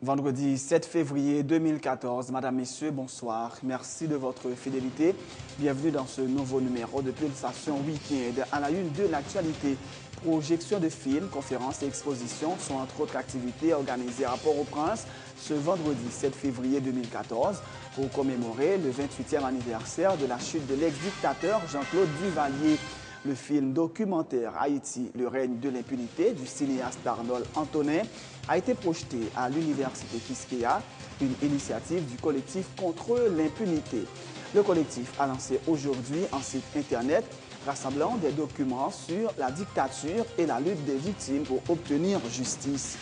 Vendredi 7 février 2014, Madame, Messieurs, bonsoir. Merci de votre fidélité. Bienvenue dans ce nouveau numéro de Pulsation Week-end. À la une de l'actualité, projection de films, conférences et expositions sont entre autres activités organisées à Port-au-Prince ce vendredi 7 février 2014 pour commémorer le 28e anniversaire de la chute de l'ex-dictateur Jean-Claude Duvalier. Le film documentaire Haïti, le règne de l'impunité du cinéaste Arnold Antonin a été projeté à l'université Quisqueya, une initiative du collectif contre l'impunité. Le collectif a lancé aujourd'hui un site internet rassemblant des documents sur la dictature et la lutte des victimes pour obtenir justice.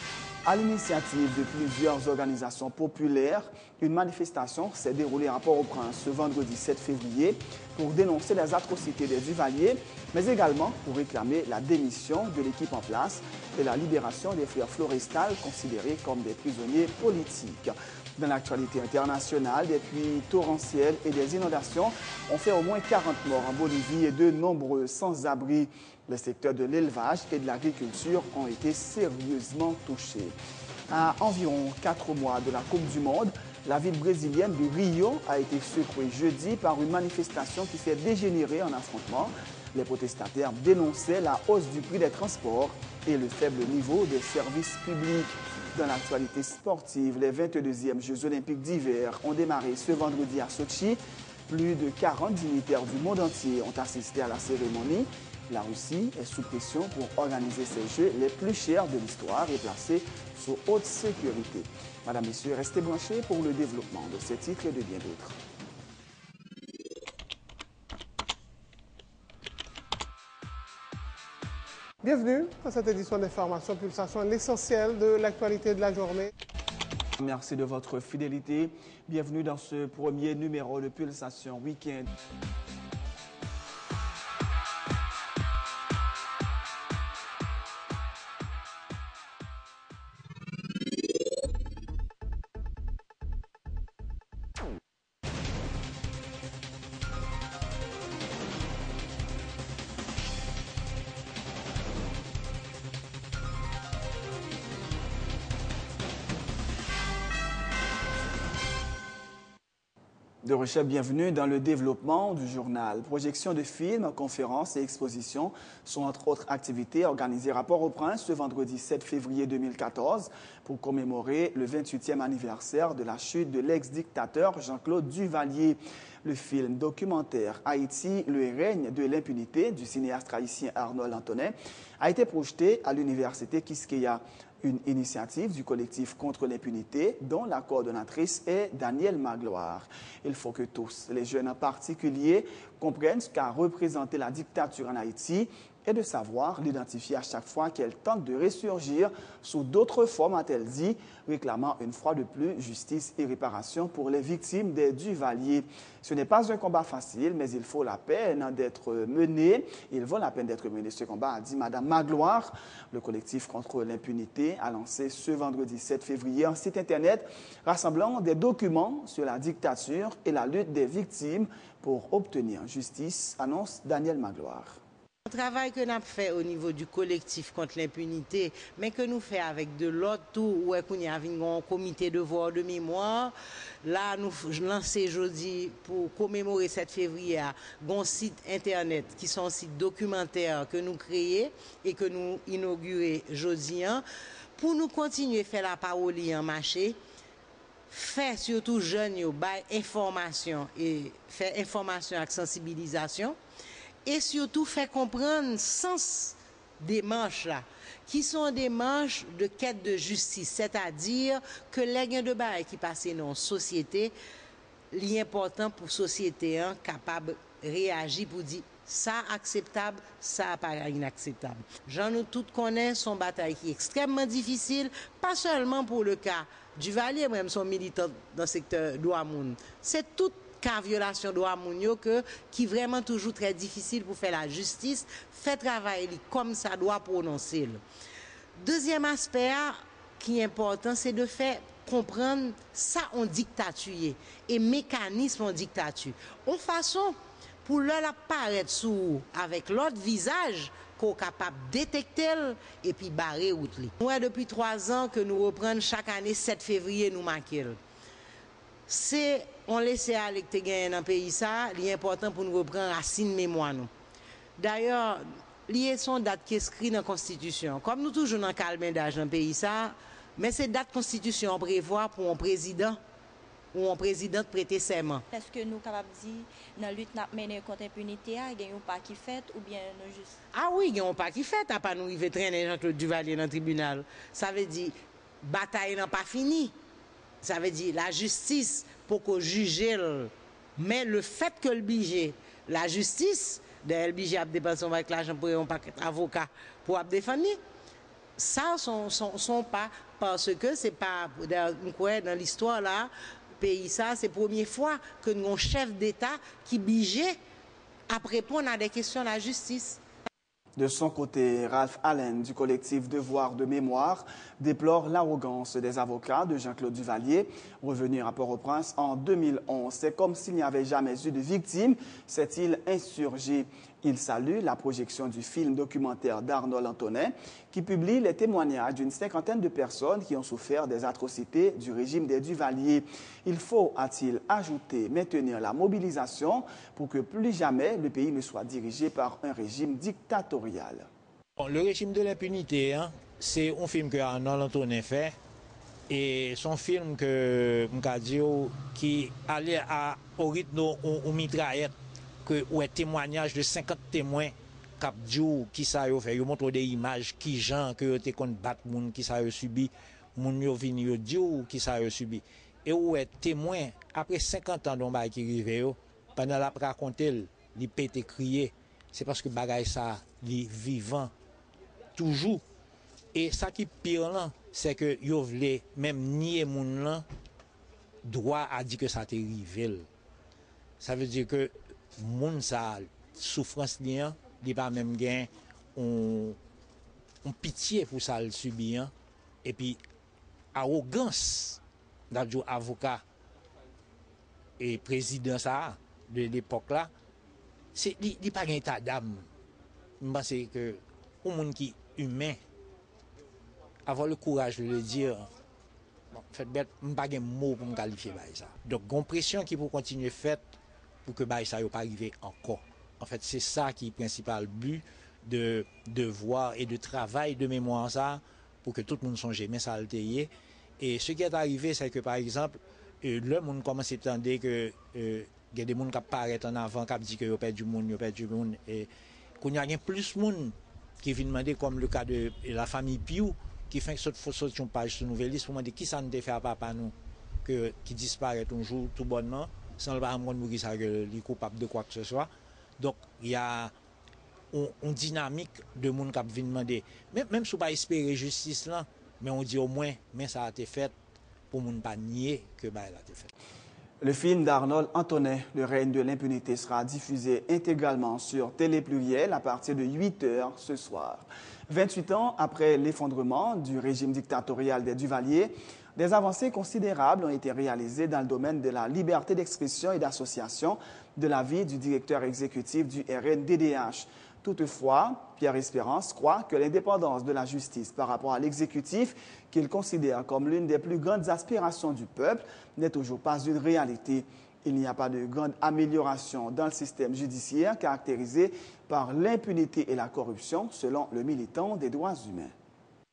À l'initiative de plusieurs organisations populaires, une manifestation s'est déroulée à Port-au-Prince ce vendredi 7 février pour dénoncer les atrocités des Duvalier, mais également pour réclamer la démission de l'équipe en place et la libération des frères Florestal considérés comme des prisonniers politiques. Dans l'actualité internationale, des pluies torrentielles et des inondations ont fait au moins 40 morts en Bolivie et de nombreux sans-abri. Les secteurs de l'élevage et de l'agriculture ont été sérieusement touchés. À environ 4 mois de la Coupe du Monde, la ville brésilienne de Rio a été secouée jeudi par une manifestation qui s'est dégénérée en affrontement. Les protestataires dénonçaient la hausse du prix des transports et le faible niveau des services publics. Dans l'actualité sportive, les 22e Jeux olympiques d'hiver ont démarré ce vendredi à Sochi. Plus de 40 dignitaires du monde entier ont assisté à la cérémonie. La Russie est sous pression pour organiser ces Jeux les plus chers de l'histoire et placés sous haute sécurité. Madame, Messieurs, restez branchés pour le développement de ces titres et de bien d'autres. Bienvenue à cette édition d'Information Pulsation, l'essentiel de l'actualité de la journée. Merci de votre fidélité. Bienvenue dans ce premier numéro de Pulsation Week-end. De recherche, bienvenue dans le développement du journal. Projection de films, conférences et expositions sont entre autres activités organisées à Port-au-Prince ce vendredi 7 février 2014 pour commémorer le 28e anniversaire de la chute de l'ex-dictateur Jean-Claude Duvalier. Le film documentaire Haïti, le règne de l'impunité du cinéaste haïtien Arnold Antonin a été projeté à l'université Quisqueya, une initiative du collectif contre l'impunité dont la coordonnatrice est Danielle Magloire. Il faut que tous, les jeunes en particulier, comprennent ce qu'a représenté la dictature en Haïti et de savoir l'identifier à chaque fois qu'elle tente de ressurgir sous d'autres formes, a-t-elle dit, réclamant une fois de plus justice et réparation pour les victimes des Duvalier. Ce n'est pas un combat facile, mais il faut la peine d'être mené. Il vaut la peine d'être mené, ce combat, a dit Mme Magloire. Le collectif contre l'impunité a lancé ce vendredi 7 février un site Internet rassemblant des documents sur la dictature et la lutte des victimes pour obtenir justice, annonce Danielle Magloire. Le travail que nous avons fait au niveau du collectif contre l'impunité, mais que nous faisons avec de l'autre, où il y a un comité de voix de mémoire. Là, nous lançons aujourd'hui pour commémorer 7 février un site internet qui sont un site documentaire que nous créons et que nous inaugurons aujourd'hui pour nous continuer à faire la parole en marché. Faire surtout jeunes, information et faire information avec sensibilisation. Et surtout faire comprendre le sens des manches là, qui sont des manches de quête de justice, c'est-à-dire que les gains de bail qui passent dans la société, l'important pour la société capable de réagir pour dire ça acceptable, ça pas inacceptable. J'en nous tous connaissons son bataille qui est extrêmement difficile, pas seulement pour le cas Duvalier, même son militant dans le secteur d'Ouamoun. C'est tout cas violation de droit qui est vraiment toujours très difficile pour faire la justice, fait travailler comme ça doit prononcer. Deuxième aspect qui est important, c'est de faire comprendre ça en dictature et mécanisme en dictature. En façon pour leur apparaître sous avec l'autre visage qu'on est capable de détecter et puis barrer route. Nous, depuis 3 ans que nous reprenons chaque année 7 février, nous marquons. C'est, on laisse aller que tu gagnes dans le pays, ça, c'est important pour nous reprendre racine mémoire. D'ailleurs, lié son date qui est inscrite dans la Constitution. Comme nous toujours dans le calme d'âge dans le pays, ça, mais cette date Constitution prévoit pour un président ou un président prêter serment. Est-ce que nous sommes capables de dire dans la lutte menée contre l'impunité, il y a un pas qui fait ou bien nous juste. Ah oui, il y a un pas qui fait, à pas nous arriver traîner Jean-Claude Duvalier dans le tribunal. Ça veut dire bataille n'est pas finie. Ça veut dire la justice pour qu'on juge. Mais le fait que le budget, la justice, le budget a dépensé avec l'argent pour un paquet d'avocats pour défendre, ça sont pas parce que c'est pas dans l'histoire là. Pays ça, c'est la première fois que nous avons un chef d'État qui budget après répondre à des questions de la justice. De son côté, Ralph Allen du collectif Devoir de mémoire déplore l'arrogance des avocats de Jean-Claude Duvalier. Revenu à Port-au-Prince en 2011, c'est comme s'il n'y avait jamais eu de victime, s'est-il insurgé. Il salue la projection du film documentaire d'Arnold Antonet qui publie les témoignages d'une 50aine de personnes qui ont souffert des atrocités du régime des Duvalier. Il faut, a-t-il ajouté, maintenir la mobilisation pour que plus jamais le pays ne soit dirigé par un régime dictatorial. Le régime de l'impunité, c'est un film que Arnold Antonet fait et son film que Mkadio qui allait au rythme au mitraillette que ou un témoignage de 50 témoins cap qui ça yo fait yo montre des images qui gens que te kon battre moun qui ça yo subi moun yo vini yo di qui ça yo subi et ou est témoin après 50 ans don ba qui rive yo pendant la raconter li pété crier c'est parce que bagay ça li vivant toujours et ça qui pire là c'est que yo vle même nier moun là droit à dire que ça t'est rivé. Ça veut dire que moun sa souffrance liant li pas même gain on pitié pour ça le subir et puis arrogance d'adjo avocat et président ça de l'époque là c'est li pas gain état d'âme. Je pense que un monde qui humain avoir le courage de le dire bon fait bête pas gain mot pour me qualifier ça. Donc gon pression qui pour continuer fait pour que ça ne pas arriver encore. En fait, c'est ça qui est le principal but de devoir et de travail de mémoire ça pour que tout le monde songe mais ça altéré. Et ce qui est arrivé, c'est que par exemple, le monde commence à entendre que il y a des gens qui apparaissent en avant, qui disent que ils perdent du monde, et qu'il y a plus de monde qui viennent demander, comme le cas de la famille Piou, qui fait que cette fausse une page sur Nouvelle Liste pour demander qui ça nous fait à papa nous, qui disparaît un jour tout bonnement. Sans le pas mourir ça que les coupable de quoi que ce soit. Donc il y a une dynamique de monde qui vient demander même si on pas espérer justice là mais on dit au moins mais ça a été fait pour monde pas nier que ça a été fait. Le film d'Arnold Antonet, Le règne de l'impunité, sera diffusé intégralement sur Télé Pluriel à partir de 8h ce soir. 28 ans après l'effondrement du régime dictatorial des Duvalier, des avancées considérables ont été réalisées dans le domaine de la liberté d'expression et d'association de l'avis du directeur exécutif du RNDDH. Toutefois, Pierre Espérance croit que l'indépendance de la justice par rapport à l'exécutif, qu'il considère comme l'une des plus grandes aspirations du peuple, n'est toujours pas une réalité. Il n'y a pas de grande amélioration dans le système judiciaire caractérisé par l'impunité et la corruption, selon le militant des droits humains.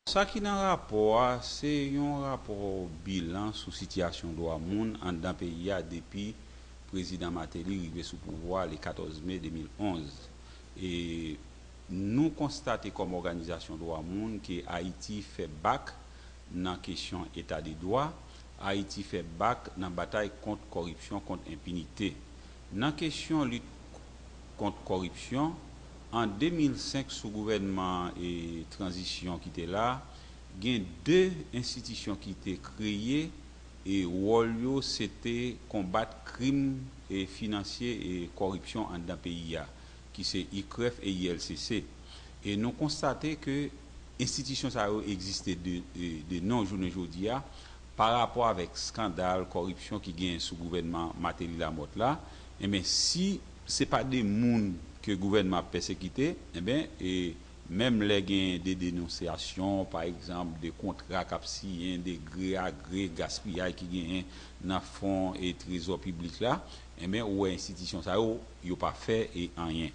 Ça qui est dans le rapport, c'est un rapport bilan sur la situation de droits moun en dans le pays depuis le président Matéli arrivé sous pouvoir le 14 mai 2011. Et nous constatons comme organisation de droits moun que Haïti fait bac dans la question état des droits, Haïti fait bac dans la bataille contre la corruption, contre l'impunité. Dans la question lutte contre la corruption, en 2005, sous gouvernement et transition qui était là, il y a 2 institutions qui étaient créées et le c'était combattre crime et financier et corruption en dans pays qui c'est ICREF et ILCC. Et nous constatons que institutions ça existé de non-journée aujourd'hui par rapport avec scandale, corruption qui gagne sous gouvernement Matéli Lamotte là, et bien si c'est pas des monde que le gouvernement a persécuté, eh bien, et même les gains des dénonciations, par exemple, des contrats capsien, des gré à gré gaspillage qui gagnent dans le fonds et trésor public là, eh bien, ou institution ça, ils n'ont pas fait et rien.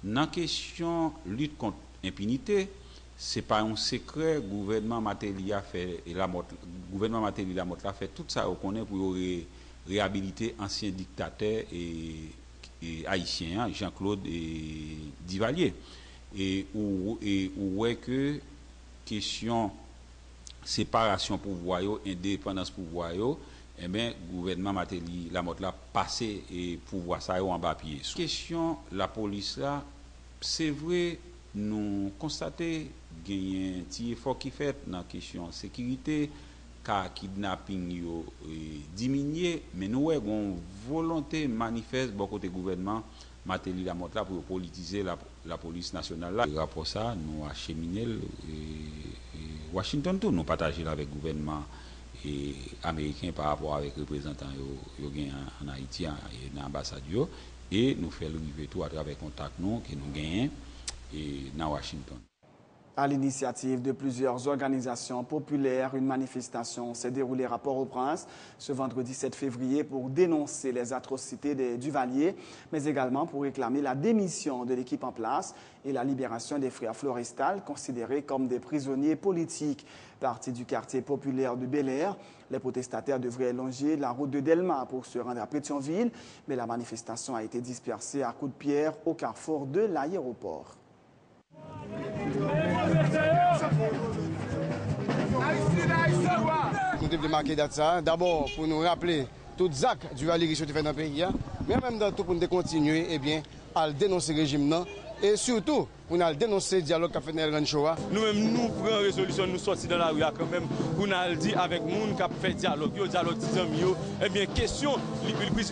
Dans la question lutte contre l'impunité, ce n'est pas un secret, le gouvernement Matéli a fait, gouvernement Matéli Lamotte a fait tout ça pour réhabiliter anciens dictateurs et haïtiens, Jean-Claude et Duvalier. Et où est que question séparation pouvoir, indépendance pouvoir, eh bien, le gouvernement Matéli Lamotte l'a passé et pouvoir ça en bas pied. Question la police là, c'est vrai, nous constatons qu'il y a un petit effort qui fait dans la question sécurité, car kidnapping diminué, mais nous avons une volonté manifeste de côté gouvernement Matéli Lamotte là pour politiser la police nationale là. Le rapport ça, nous acheminé Washington tout, nous partageons avec le gouvernement américain par rapport avec les représentants en Haïti et dans l'ambassade et nous faisons arriver tout à travers contact nous que nous gagnons dans Washington. À l'initiative de plusieurs organisations populaires, une manifestation s'est déroulée à Port-au-Prince ce vendredi 7 février pour dénoncer les atrocités des Duvalier, mais également pour réclamer la démission de l'équipe en place et la libération des frères Florestal, considérés comme des prisonniers politiques. Partis du quartier populaire de Bel-Air, les protestataires devraient longer la route de Delma pour se rendre à Pétionville, mais la manifestation a été dispersée à coups de pierre au carrefour de l'aéroport. Nous devons marquer ça. D'abord, pour nous rappeler tout actes du Duvalier qui sont faits dans le pays, mais en même temps pour nous continuer à dénoncer le régime et surtout pour nous dénoncer le dialogue qu'a fait Nelran Choa. Nous-mêmes, nous prenons résolution, nous sortir dans la rue quand même pour nous dire avec les gens qui ont fait dialogue, question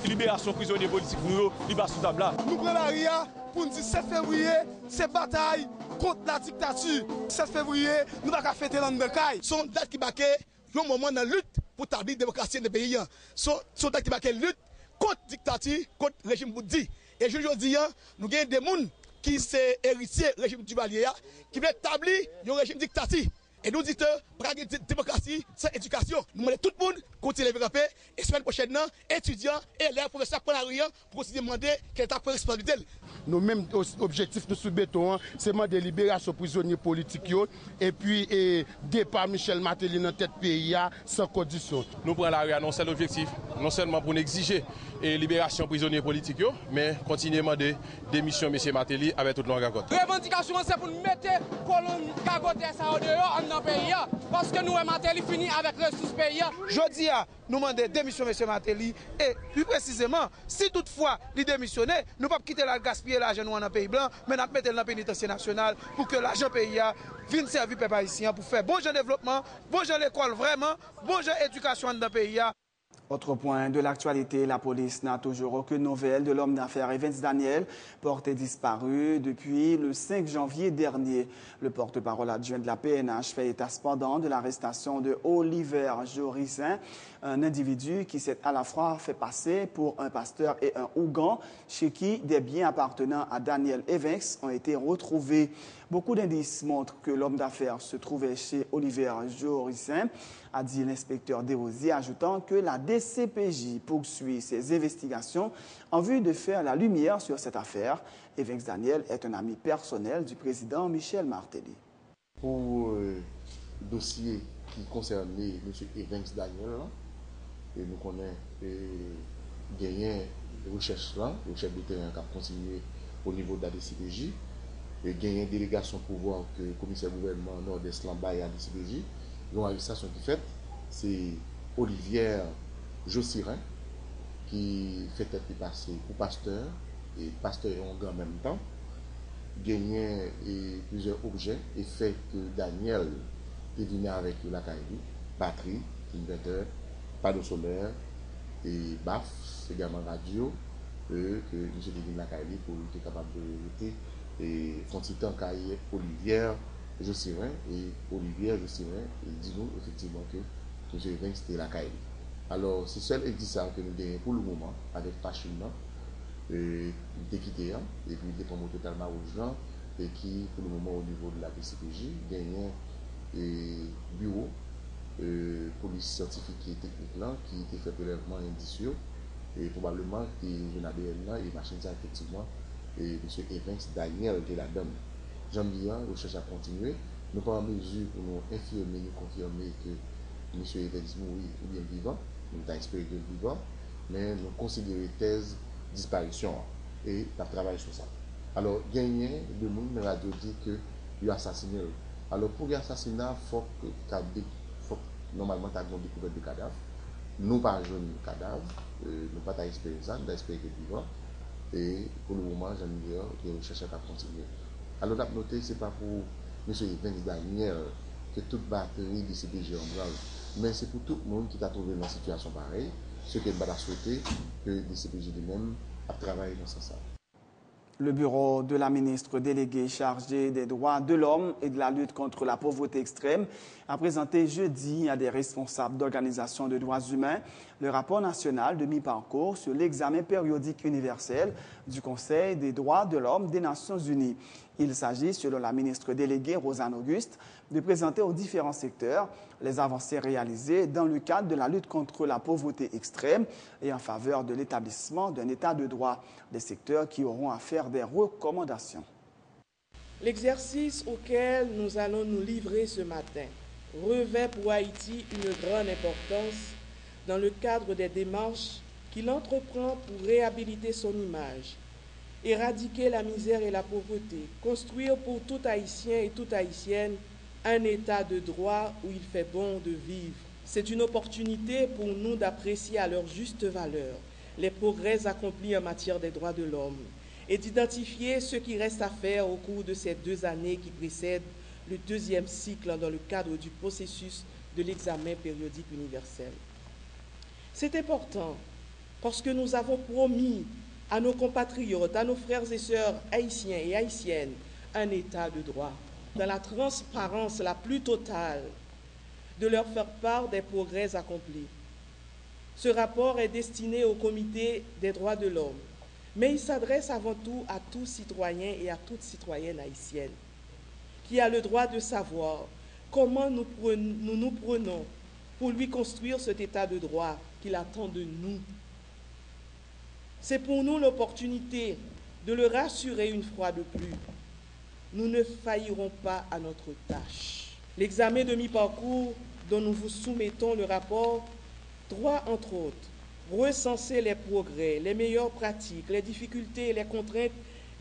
libération prisonniers politiques, nous, libération table là. Nous prenons la rue pour nous dire 7 février, c'est bataille contre la dictature. 7 février, nous ne pouvons pas fêter dans le caille. Son date qui baquet, un moment dans la lutte pour établir la démocratie dans le pays. Son date qui baquet lutte contre la dictature, contre le régime boudi. Et je dis, nous avons des gens qui sont héritiers du régime Duvalier, qui veulent établir un régime dictature. Et nous disons, pour la démocratie, c'est éducation. Nous demandons tout le monde continuer à développer. Et semaine prochaine, étudiants et élèves, professeurs pour la rue, pour aussi demander quelle est la responsabilité. Nos mêmes objectifs de sous-béton, c'est de libération prisonniers politiques et puis départ Michel Matéli dans tête pays sans condition. Nous prenons la rue à non seul objectif, non seulement pour exiger la libération prisonniers politiques, mais continuer à demander démission de M. Matéli avec toute notre gagote. La revendication, c'est pour nous mettre colonne gagote ça dehors dans le pays, parce que nous, Matéli fini avec les ressources pays. Je dis, nous demandons démission de M. Matéli et plus précisément, si toutefois il démissionne, nous ne pouvons pas quitter la gaspiller l'argent dans le pays blanc, mais nous mettons dans le pénitentiaire national pour que l'argent pays vienne servir les peuple haïtien pour faire bon développement, bon l'école vraiment, bon éducation dans le pays. Autre point de l'actualité, la police n'a toujours aucune nouvelle de l'homme d'affaires Evans Daniel, porté disparu depuis le 5 janvier dernier. Le porte-parole adjoint de la PNH fait état cependant de l'arrestation de Oliver Jorissin, un individu qui s'est à la fois fait passer pour un pasteur et un ougan, chez qui des biens appartenant à Daniel Evans ont été retrouvés. Beaucoup d'indices montrent que l'homme d'affaires se trouvait chez Oliver Jorissin, a dit l'inspecteur Desrosiers, ajoutant que la DCPJ poursuit ses investigations en vue de faire la lumière sur cette affaire. Evans Daniel est un ami personnel du président Michel Martelly. Pour le dossier qui concernait M. Evans Daniel, et nous connaissons gagné des recherches là, le chef de terrain qui a continué au niveau de la DCPJ, et gagné une délégation pouvoir que le commissaire gouvernement Nord-Est Lambaye à la DCPJ. L'arrestation qui fait, c'est Olivier Jossirin qui fait être passé pour pasteur et pasteur et onguin en même temps, gagné plusieurs objets et fait que Daniel est venu avec la caille, batterie, inverteur, panneau solaire et BAF, également radio, que M. est venu la caille pour être capable de lutter et font petit temps caille Olivier Jossirin et Olivier Jossirin dit-nous effectivement que M. Evans était la caille. Alors, c'est seul existant que nous avons pour le moment, avec Pachina, il était quitté, et puis il est totalement aux gens, et qui, pour le moment, au niveau de la DCPJ, gagne un bureau police scientifique et technique là, qui était fait prélèvement indicieux, et probablement que je ADN là, et machine ça, effectivement, et M. Evans Daniel était la dame. J'aime bien, la recherche à continuer. Nous pas en mesure pour nous infirmer, nous confirmer que M. Evans mourit ou bien vivant, nous avons espéré de vivant, mais nous considérons thèse disparition et nous travaillons sur ça. Alors, gagner de monde dans la radio dit qu'il a assassiné. Alors, pour l'assassinat, il faut que normalement, tu as une découverte de cadavre. Nous pas joué de cadavre, nous pas espéré ça, nous avons espéré qu'il est vivant. Et pour le moment, j'aime dire que les recherches à continuer. Alors, la noter, ce n'est pas pour M. Evans Daniel que toute batterie de CPG en branle, mais c'est pour tout le monde qui t'a trouvé dans une situation pareille, ce qui est souhaité que les CPG lui-même a travaillé dans ce sens. Le bureau de la ministre déléguée chargée des droits de l'homme et de la lutte contre la pauvreté extrême a présenté jeudi à des responsables d'organisations de droits humains le rapport national de mi-parcours sur l'examen périodique universel du Conseil des droits de l'homme des Nations unies. Il s'agit, selon la ministre déléguée Rosanne Auguste, de présenter aux différents secteurs les avancées réalisées dans le cadre de la lutte contre la pauvreté extrême et en faveur de l'établissement d'un état de droit, des secteurs qui auront à faire des recommandations. L'exercice auquel nous allons nous livrer ce matin revêt pour Haïti une grande importance dans le cadre des démarches qu'il entreprend pour réhabiliter son image, éradiquer la misère et la pauvreté, construire pour tout Haïtien et toute Haïtienne un état de droit où il fait bon de vivre. C'est une opportunité pour nous d'apprécier à leur juste valeur les progrès accomplis en matière des droits de l'homme et d'identifier ce qui reste à faire au cours de ces 2 années qui précèdent le 2e cycle dans le cadre du processus de l'examen périodique universel. C'est important parce que nous avons promis à nos compatriotes, à nos frères et sœurs haïtiens et haïtiennes, un état de droit, dans la transparence la plus totale, de leur faire part des progrès accomplis. Ce rapport est destiné au Comité des droits de l'homme, mais il s'adresse avant tout à tout citoyen et à toute citoyenne haïtienne, qui a le droit de savoir comment nous nous prenons pour lui construire cet état de droit qu'il attend de nous. C'est pour nous l'opportunité de le rassurer une fois de plus. Nous ne faillirons pas à notre tâche. L'examen de mi-parcours dont nous vous soumettons le rapport doit, entre autres, recenser les progrès, les meilleures pratiques, les difficultés et les contraintes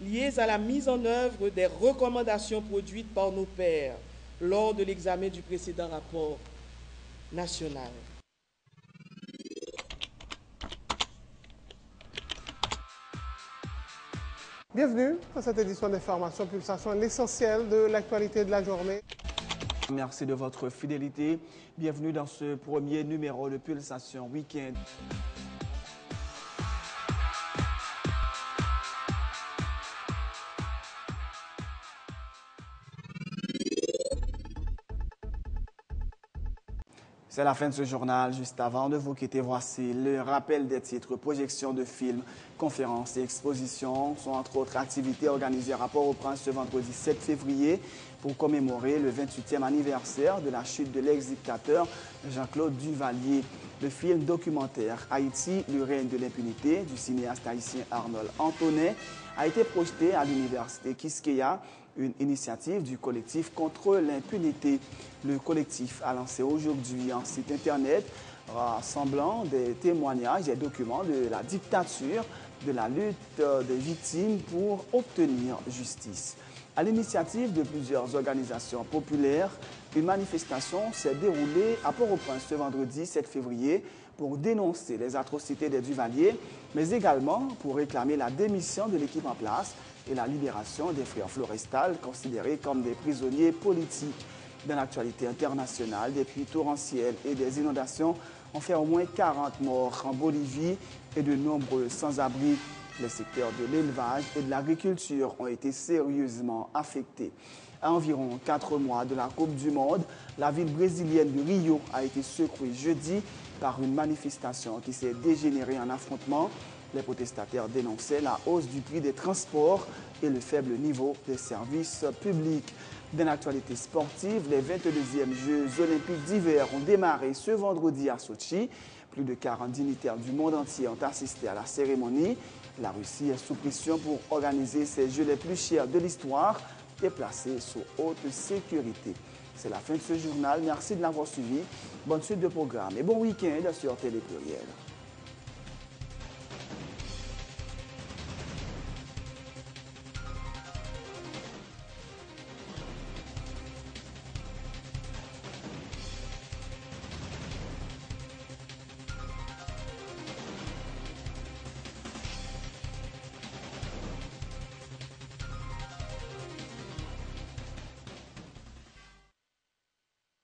liées à la mise en œuvre des recommandations produites par nos pairs lors de l'examen du précédent rapport national. Bienvenue à cette édition d'Information Pulsation, l'essentiel de l'actualité de la journée. Merci de votre fidélité. Bienvenue dans ce premier numéro de Pulsation Week-end. C'est la fin de ce journal. Juste avant de vous quitter, voici le rappel des titres. Projections de films, conférences et expositions sont entre autres activités organisées à Port-au-Prince ce vendredi 7 février pour commémorer le 28e anniversaire de la chute de l'ex-dictateur Jean-Claude Duvalier. Le film documentaire Haïti, le règne de l'impunité du cinéaste haïtien Arnold Antonet a été projeté à l'université Quisqueya, une initiative du collectif contre l'impunité. Le collectif a lancé aujourd'hui un site internet rassemblant des témoignages et documents de la dictature, de la lutte des victimes pour obtenir justice. À l'initiative de plusieurs organisations populaires, une manifestation s'est déroulée à Port-au-Prince ce vendredi 7 février pour dénoncer les atrocités des Duvalier, mais également pour réclamer la démission de l'équipe en place et la libération des frères Florestal, considérés comme des prisonniers politiques. Dans l'actualité internationale, des pluies torrentielles et des inondations ont fait au moins 40 morts en Bolivie et de nombreux sans-abri. Les secteurs de l'élevage et de l'agriculture ont été sérieusement affectés. À environ 4 mois de la Coupe du Monde, la ville brésilienne de Rio a été secouée jeudi par une manifestation qui s'est dégénérée en affrontement Les protestataires dénonçaient la hausse du prix des transports et le faible niveau des services publics. Dans l'actualité sportive, les 22e Jeux olympiques d'hiver ont démarré ce vendredi à Sochi. Plus de 40 dignitaires du monde entier ont assisté à la cérémonie. La Russie est sous pression pour organiser ces Jeux les plus chers de l'histoire et placés sous haute sécurité. C'est la fin de ce journal. Merci de l'avoir suivi. Bonne suite de programme et bon week-end sur Télé Pluriel.